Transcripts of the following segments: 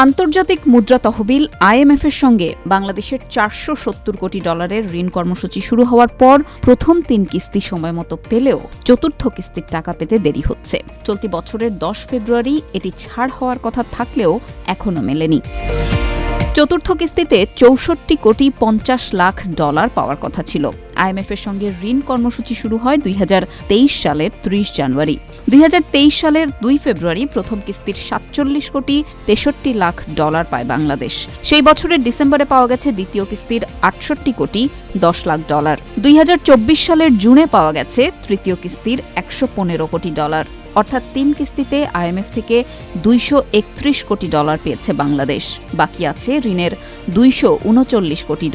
আন্তর্জাতিক মুদ্রা তহবিল IMF-এর সঙ্গে বাংলাদেশের $470 কোটি ঋণ কর্মসূচি শুরু হওয়ার পর প্রথম 3 কিস্তি সময়মতো পেলেও চতুর্থ কিস্তির টাকা পেতে দেরি হচ্ছে। চলতি বছরের 10 ফেব্রুয়ারি এটি ছাড় হওয়ার কথা থাকলেও এখনও মেলেনি। চতুর্থ কিস্তিতে $64 কোটি 50 লাখ পাওয়ার কথা ছিল। IMF-এর সঙ্গে ঋণ কর্মসূচি শুরু হয় 2023 সালের 30 জানুয়ারি। 2023 সালের 2 ফেব্রুয়ারি প্রথম কিস্তির $47 কোটি 63 লাখ পায় বাংলাদেশ। সেই বছরের ডিসেম্বরে পাওয়া গেছে দ্বিতীয় কিস্তির $68 কোটি 10 লাখ। 2024 সালের জুনে পাওয়া গেছে তৃতীয় কিস্তির $115 কোটি। অর্থাৎ 3 কিস্তিতে IMF থেকে $231 কোটি পেয়েছে বাংলাদেশ। বাকি আছে ঋণের $239 কোটি।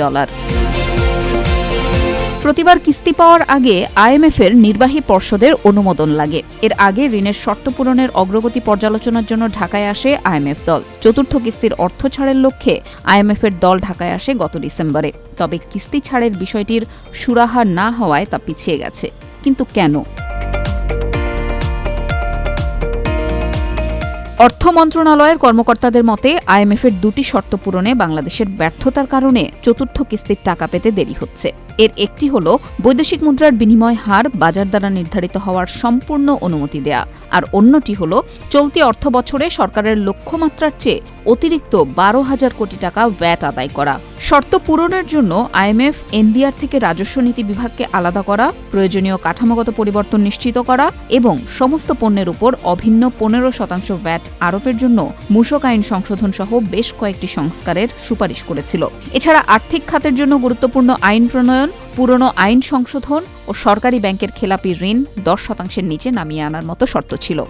প্রতিবার কিস্তি পাওয়ার আগে IMF-এর নির্বাহী পর্ষদের অনুমোদন লাগে। এর আগে ঋণের শর্ত পূরণের অগ্রগতি পর্যালোচনার জন্য ঢাকায় আসে IMF দল। চতুর্থ কিস্তির অর্থ ছাড়ের লক্ষ্যে IMF-এর দল ঢাকায় আসে গত ডিসেম্বরে। তবে কিস্তি ছাড়ের বিষয়টির সুরাহা না হওয়ায় তা পিছিয়ে গেছে। কিন্তু কেন? অর্থ মন্ত্রণালয়ের কর্মকর্তাদের মতে IMF-এর 2টি শর্ত পূরণে বাংলাদেশের ব্যর্থতার কারণে চতুর্থ কিস্তির টাকা পেতে দেরি হচ্ছে। এর একটি হল বৈদেশিক মুদ্রার বিনিময় হার বাজার দ্বারা নির্ধারিত হওয়ার সম্পূর্ণ অনুমতি দেয়া, আর অন্যটি হল চলতি অর্থ বছরে সরকারের লক্ষ্যমাত্রার চেয়ে অতিরিক্ত 12,000 কোটি টাকা ভ্যাট আদায় করা। শর্ত পূরণের জন্য IMF NBR থেকে রাজস্ব নীতি বিভাগকে আলাদা করা, প্রয়োজনীয় কাঠামোগত পরিবর্তন নিশ্চিত করা এবং সমস্ত পণ্যের উপর অভিন্ন 15% ভ্যাট আরোপের জন্য মূসক আইন সংশোধন সহ বেশ কয়েকটি সংস্কারের সুপারিশ করেছিল। এছাড়া আর্থিক খাতের জন্য গুরুত্বপূর্ণ আইন প্রণয়ন, পুরনো আইন সংশোধন ও সরকারি ব্যাংকের খেলাপি ঋণ 10% নিচে নামিয়ে আনার মতো শর্ত ছিল।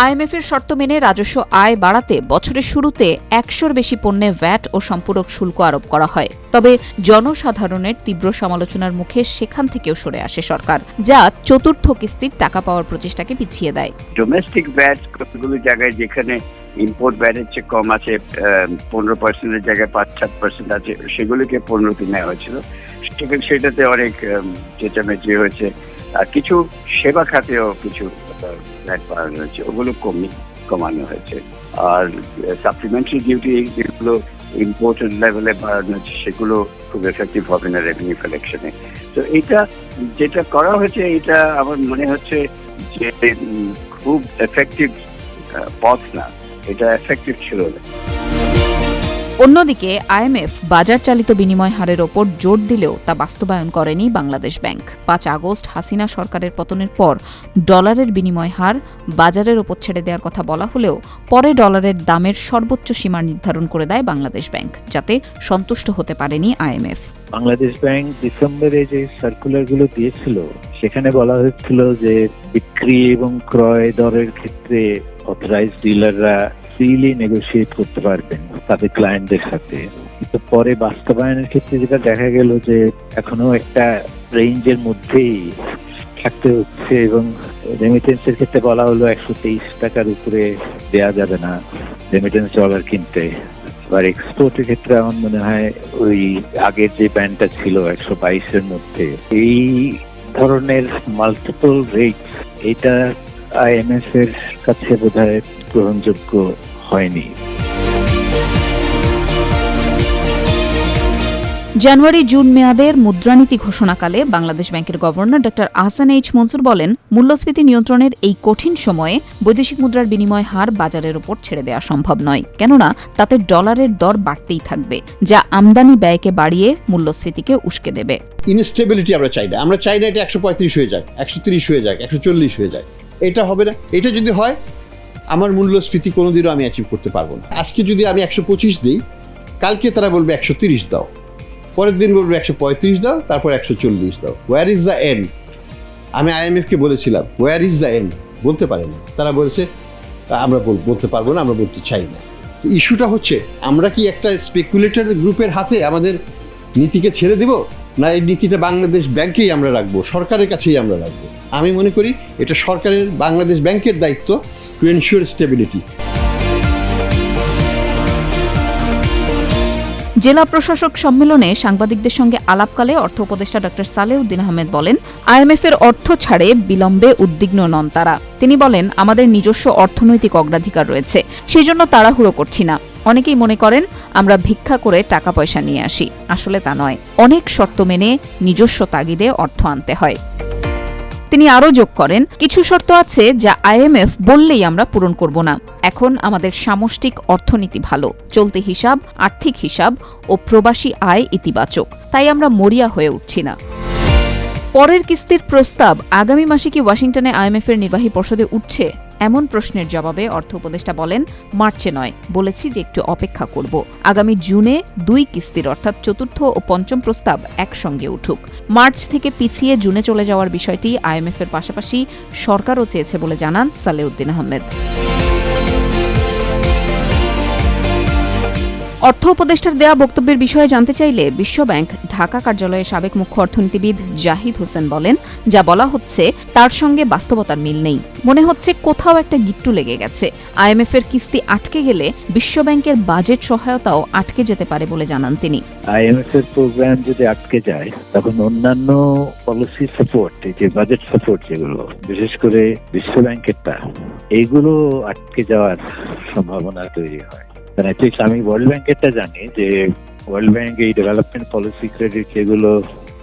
IMF-এর শর্ত মেনে রাজস্ব আয় বাড়াতে বছরের শুরুতে 100-র বেশি পণ্যে ভ্যাট ও সম্পূরক শুল্ক আরোপ করা হয়। তবে জনসাধারণের তীব্র সমালোচনার মুখে সেখান থেকেও সরে আসে সরকার, যা চতুর্থ কিস্তির টাকা পাওয়ার প্রচেষ্টাকে পিছিয়ে দেয়। ডোমেস্টিক ভ্যাট কতগুলো জায়গায় যেখানে ইম্পোর্ট ভ্যাটের চেয়ে কম আছে, 15%-এর জায়গায় 5-7% আছে, সেগুলিকে 15-তে নেওয়া হয়েছিল। সেটাতে অনেক চেঁচামেচি হয়েছে। আর কিছু সেবা খাতেও কিছু ভ্যাট বাড়ানো হয়েছে, ওগুলো কমানো হয়েছে। আর সাপ্লিমেন্টারি ডিউটি যেগুলো ইম্পোর্টেড লেভেলে বাড়ানো হয়েছে, সেগুলো খুব এফেক্টিভ হবে না রেভিনিউ কালেকশনে। তো এটা যেটা করা হয়েছে, এটা আমার মনে হচ্ছে যে খুব এফেক্টিভ পথ না, এটা এফেক্টিভ ছিল না। অন্যদিকে IMF বাজার চালিত বিনিময় হারের ওপর জোর দিলেও তা বাস্তবায়ন করেনি বাংলাদেশ ব্যাংক। 5 আগস্ট হাসিনা সরকারের পতনের পর ডলারের বিনিময় হার বাজারের ওপর ছেড়ে দেওয়ার কথা বলা হলেও পরে ডলারের দামের সর্বোচ্চ সীমা নির্ধারণ করে দেয় বাংলাদেশ ব্যাংক, যাতে সন্তুষ্ট হতে পারেনি IMF। বাংলাদেশ ব্যাংক ডিসেম্বরে যে সার্কুলারগুলো দিয়েছিল, সেখানে বলা হয়েছিল যে বিক্রি এবং ক্রয় দরের ক্ষেত্রে অথরাইজড ডিলাররা ফ্রিলি নেগোশিয়েট করতে পারবেন তাদের ক্লায়েন্টদের সাথে। কিন্তু পরে বাস্তবায়নের ক্ষেত্রে যেটা দেখা গেল যে এখনো একটা রেঞ্জের মধ্যেই থাকতে হচ্ছে, এবং রেমিটেন্সের ক্ষেত্রে বলা হলো 123 টাকার উপরে দেয়া যাবে না রেমিটেন্স ডলার কিনতে। আবার এক্সপোর্টের ক্ষেত্রে আমার মনে হয় ওই আগের যে ব্যান্ডটা ছিল 122-এর মধ্যে। এই ধরনের মাল্টিপল রেট, এটা IMF এর কাছে বোধহয় গ্রহণযোগ্য হয়নি। জানুয়ারি-জুন মেয়াদের মুদ্রানীতি ঘোষণাকালে বাংলাদেশ ব্যাংকের গভর্নর ড. আহসান এইচ মনসুর বলেন, মূল্যস্ফীতি নিয়ন্ত্রণের এই কঠিন সময়ে বৈদেশিক মুদ্রার বিনিময় হার বাজারের উপর ছেড়ে দেওয়া সম্ভব নয়, কেননা তাতে ডলারের দর বাড়তেই থাকবে, যা আমদানি ব্যয়কে বাড়িয়ে মূল্যস্ফীতিকে উস্কে দেবে। ইনস্টেবিলিটি আমরা চাই না। আমরা চাই না এটা 135 হয়ে যায়, 130 হয়ে যায়, 140 হয়ে যায়। এটা হবে না। এটা যদি হয়, আমার মূল্যস্ফীতি কোনোদিনও আমি অ্যাচিভ করতে পারবো না। আজকে যদি আমি 125 দিই, কালকে তারা বলবে 130 দাও, পরের দিন বলবে 135 দাও, তারপর 140 দাও। Where is the end? আমি IMF-কে বলেছিলাম ওয়্যার ইজ দ্য এন্ড, বলতে পারে না। তারা বলেছে আমরা বলতে পারবো না, আমরা বলতে চাই না। ইস্যুটা হচ্ছে, আমরা কি একটা স্পেকুলেটর গ্রুপের হাতে আমাদের নীতিকে ছেড়ে দেব, না এই নীতিটা বাংলাদেশ ব্যাংকেই আমরা রাখবো, সরকারের কাছেই আমরা রাখবো? আমি মনে করি এটা সরকারের, বাংলাদেশ ব্যাংকের দায়িত্ব টু এনশিওর স্টেবিলিটি। জেলা প্রশাসক সম্মেলনে সাংবাদিকদের সঙ্গে আলাপকালে অর্থ উপদেষ্টা ডক্টর সালেউদ্দিন আহমেদ বলেন, আইএমএফের অর্থ ছাড়ে বিলম্বে উদ্বিগ্ন নন তারা। তিনি বলেন, আমাদের নিজস্ব অর্থনৈতিক অগ্রাধিকার রয়েছে, সেজন্য তাড়াহুড়ো করছি না। অনেকেই মনে করেন আমরা ভিক্ষা করে টাকা পয়সা নিয়ে আসি, আসলে তা নয়। অনেক শর্ত মেনে নিজস্ব তাগিদে অর্থ আনতে হয়। তিনি আরও যোগ করেন, কিছু শর্ত আছে যা আইএমএফ বললেই আমরা পূরণ করব না। এখন আমাদের সামষ্টিক অর্থনীতি ভালো, চলতি হিসাব, আর্থিক হিসাব ও প্রবাসী আয় ইতিবাচক, তাই আমরা মরিয়া হয়ে উঠছি না। পরের কিস্তির প্রস্তাব আগামী মাসে কি ওয়াশিংটনে আইএমএফের নির্বাহী পর্ষদে উঠছে? এমন প্রশ্নের জবাবে অর্থ উপদেষ্টা বলেন, মার্চে নয়, বলেছি যে একটু অপেক্ষা করব। আগামী জুনে 2 কিস্তির অর্থাৎ চতুর্থ ও পঞ্চম প্রস্তাব একসঙ্গে উঠুক। মার্চ থেকে পিছিয়ে জুনে চলে যাওয়ার বিষয়টি আইএমএফের পাশাপাশি সরকারও চেয়েছে বলে জানান সালেউদ্দিন আহমেদ। অর্থ উপদেষ্টার দেয়া বক্তব্যের বিষয়ে জানতে চাইলে বিশ্বব্যাংক ঢাকা কার্যালয়ের সাবেক মুখ্য অর্থনীতিবিদ জাহিদ হোসেন বলেন, যা বলা হচ্ছে তার সঙ্গে বাস্তবতার মিল নেই। মনে হচ্ছে কোথাও একটা গিট্টু লেগে গেছে। আইএমএফের কিস্তি আটকে গেলে বিশ্বব্যাংকের বাজেট সহায়তাও আটকে যেতে পারে বলে জানান তিনি। আইএমএফ এর প্রোগ্রাম যদি আটকে যায়, তখন অন্যান্য পলিসি সাপোর্ট, যে বাজেট সাপোর্ট যেগুলো, বিশেষ করে বিশ্বব্যাংকেরটা, এইগুলো আটকে যাওয়ার সম্ভাবনা তৈরি হয়। আমি ওয়ার্ল্ড ব্যাংকেরটা জানি যে ওয়ার্ল্ড ব্যাংক এই ডেভেলপমেন্ট পলিসি ক্রেডিট এগুলো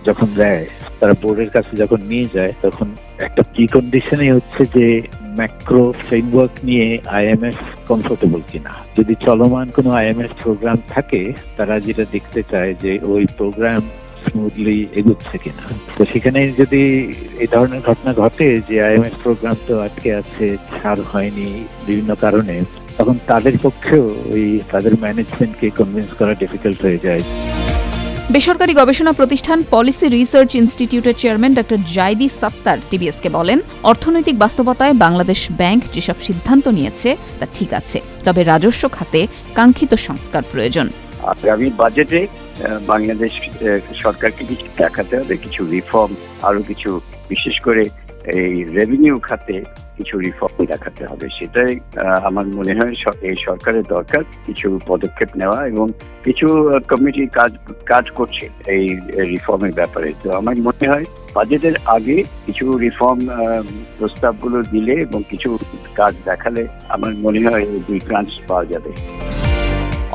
যখন দেয়, তারা বোর্ডের কাছে যখন নিয়ে যায়, তখন একটা প্রি কন্ডিশনই হচ্ছে যে ম্যাক্রো ফ্রেমওয়ার্ক নিয়ে আইএমএফ কমফোর্টেবল কিনা। যদি চলমান কোনো আইএমএফ প্রোগ্রাম থাকে, তারা যেটা দেখতে চায় যে ওই প্রোগ্রাম স্মুথলি এগুচ্ছে কিনা। তো সেখানে যদি এই ধরনের ঘটনা ঘটে যে আইএমএফ প্রোগ্রাম তো আটকে আছে, ছাড় হয়নি বিভিন্ন কারণে, তখন তাদের পক্ষেও তাদের ম্যানেজমেন্টকে কনভিন্স করা ডিফিকাল্ট হয়ে যায়। বেসরকারি গবেষণা প্রতিষ্ঠান পলিসি রিসার্চ ইনস্টিটিউটের চেয়ারম্যান ডক্টর জাইদি সাত্তার টিবিএসকে বলেন, অর্থনৈতিক বাস্তবতায় বাংলাদেশ ব্যাংক যেসব সিদ্ধান্ত নিয়েছে তা ঠিক আছে, তবে রাজস্ব খাতে কাঙ্ক্ষিত সংস্কার প্রয়োজন। আগামী বাজেটে বাংলাদেশ সরকারকে কিছু দেখাতে হবে, কিছু রিফর্ম, আরো কিছু বিশেষ করে এই রেভিনিউ খাতে কিছু রিফর্ম দেখাতে হবে। সেটাই আমার মনে হয় এই সরকারের দরকার কিছু পদক্ষেপ নেওয়া, এবং কিছু কমিটি কাজ করছে এই রিফর্মের ব্যাপারে। তো আমার মনে হয় বাজেটের আগে কিছু রিফর্ম প্রস্তাবগুলো দিলে এবং কিছু কাজ দেখালে আমার মনে হয় 2 ট্রান্স পাওয়া যাবে।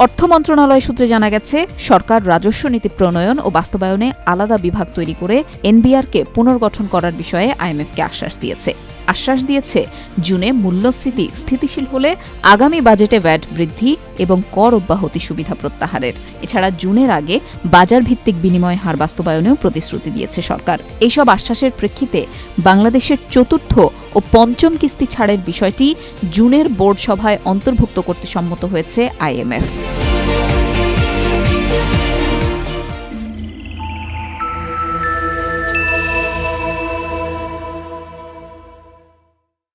অর্থ মন্ত্রণালয় সূত্রে জানা গেছে, সরকার রাজস্ব নীতি প্রণয়ন ও বাস্তবায়নে আলাদা বিভাগ তৈরি করে এনবিআরকে পুনর্গঠন করার বিষয়ে আইএমএফকে আশ্বাস দিয়েছে জুনে মূল্যস্ফীতি স্থিতিশীল হলে আগামী বাজেটে ভ্যাট বৃদ্ধি এবং কর অব্যাহতি সুবিধা প্রত্যাহারের। এছাড়া জুনের আগে বাজার ভিত্তিক বিনিময় হার বাস্তবায়নেও প্রতিশ্রুতি দিয়েছে সরকার। এইসব আশ্বাসের প্রেক্ষিতে বাংলাদেশের চতুর্থ ও পঞ্চম কিস্তি ছাড়ের বিষয়টি জুনের বোর্ড সভায় অন্তর্ভুক্ত করতে সম্মত হয়েছে আইএমএফ।